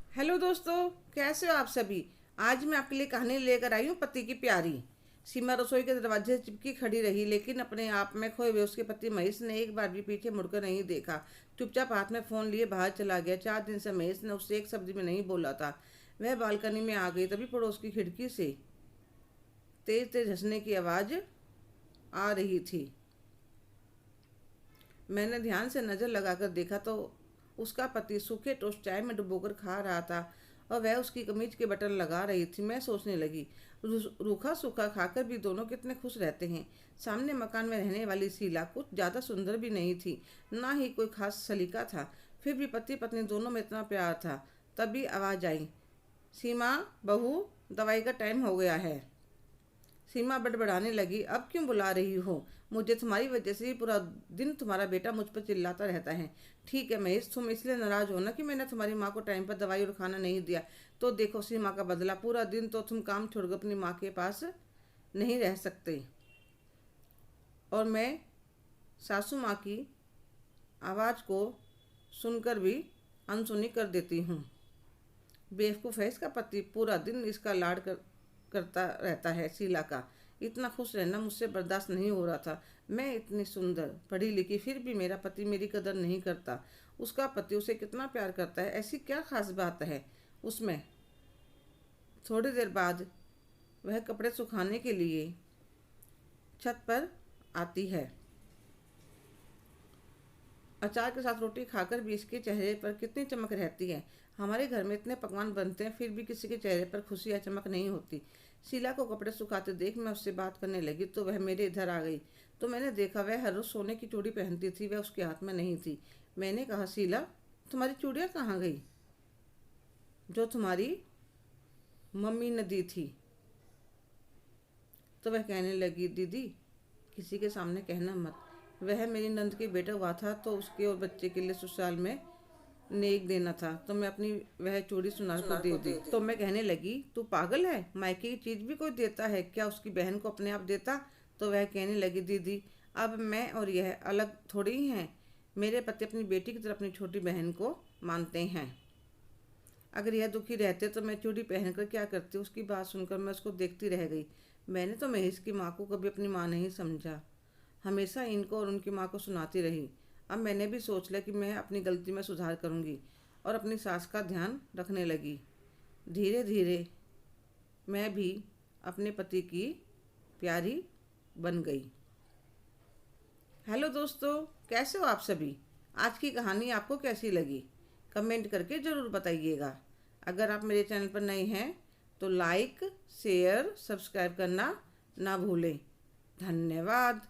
Hello दोस्तों, कैसे हो आप सभी। आज मैं आपके लिए कहानी लेकर आई हूँ पति की प्यारी। सीमा रसोई के दरवाजे से चिपकी खड़ी रही, लेकिन अपने आप में खोए हुए उसके पति महेश ने एक बार भी पीछे मुड़कर नहीं देखा। चुपचाप हाथ में फोन लिए बाहर चला गया। 4 दिन से महेश ने उससे एक शब्द भी नहीं बोला था। वह बालकनी में आ गई, तभी पड़ोस की खिड़की से तेज तेज हंसने की आवाज आ रही थी। मैंने ध्यान से नज़र लगाकर देखा तो उसका पति सूखे टोस्ट चाय में डुबोकर खा रहा था और वह उसकी कमीज के बटन लगा रही थी। मैं सोचने लगी, रूखा सूखा खाकर भी दोनों कितने खुश रहते हैं। सामने मकान में रहने वाली शीला कुछ ज़्यादा सुंदर भी नहीं थी, ना ही कोई खास सलीका था। फिर भी पति पत्नी दोनों में इतना प्यार था। तभी आवाज़ आई, सीमा बहू, दवाई का टाइम हो गया है। सीमा बड़बड़ाने लगी, अब क्यों बुला रही हो? मुझे तुम्हारी वजह से ही पूरा दिन तुम्हारा बेटा मुझ पर चिल्लाता रहता है। ठीक है महेश, तुम इसलिए नाराज हो ना कि मैंने तुम्हारी माँ को टाइम पर दवाई और खाना नहीं दिया। तो देखो सीमा का बदला, पूरा दिन तो तुम काम छोड़कर अपनी माँ के पास नहीं रह सकते और मैं सासू माँ की आवाज़ को सुनकर भी अनसुनी कर देती हूँ। बेवकूफ़ है इसका पति, पूरा दिन इसका करता रहता है। शीला का इतना खुश रहना मुझसे बर्दाश्त नहीं हो रहा था। मैं इतनी सुंदर पढ़ी लिखी, फिर भी मेरा पति मेरी कदर नहीं करता। उसका पति उसे कितना प्यार करता है, ऐसी क्या खास बात है उसमें। थोड़ी देर बाद वह कपड़े सुखाने के लिए छत पर आती है। अचार के साथ रोटी खाकर भी इसके चेहरे पर कितनी चमक रहती है। हमारे घर में इतने पकवान बनते हैं, फिर भी किसी के चेहरे पर खुशी या चमक नहीं होती। शीला को कपड़े सुखाते देख मैं उससे बात करने लगी तो वह मेरे इधर आ गई। तो मैंने देखा वह हर रोज सोने की चूड़ी पहनती थी, वह उसके हाथ में नहीं थी। मैंने कहा, शीला तुम्हारी चूड़ियाँ कहाँ गई जो तुम्हारी मम्मी ने दी थी? तो वह कहने लगी, दीदी किसी के सामने कहना मत। वह मेरी नंद के बेटा हुआ था तो उसके और बच्चे के लिए ससुराल में नेक देना था, तो मैं अपनी वह चूड़ी सुनार को दे दी। तो मैं कहने लगी, तू पागल है, मायके की चीज़ भी कोई देता है क्या? उसकी बहन को अपने आप देता। तो वह कहने लगी, दीदी अब मैं और यह अलग थोड़ी ही हैं। मेरे पति अपनी बेटी की तरह अपनी छोटी बहन को मानते हैं। अगर यह दुखी रहते तो मैं चूड़ी पहनकर क्या करती? उसकी बात सुनकर मैं उसको देखती रह गई। मैंने तो महेश की माँ को कभी अपनी माँ नहीं समझा, हमेशा इनको और उनकी माँ को सुनाती रही। अब मैंने भी सोच लिया कि मैं अपनी गलती में सुधार करूँगी और अपनी सास का ध्यान रखने लगी। धीरे धीरे मैं भी अपने पति की प्यारी बन गई। हेलो दोस्तों, कैसे हो आप सभी। आज की कहानी आपको कैसी लगी कमेंट करके ज़रूर बताइएगा। अगर आप मेरे चैनल पर नए हैं तो लाइक शेयर सब्सक्राइब करना ना भूलें। धन्यवाद।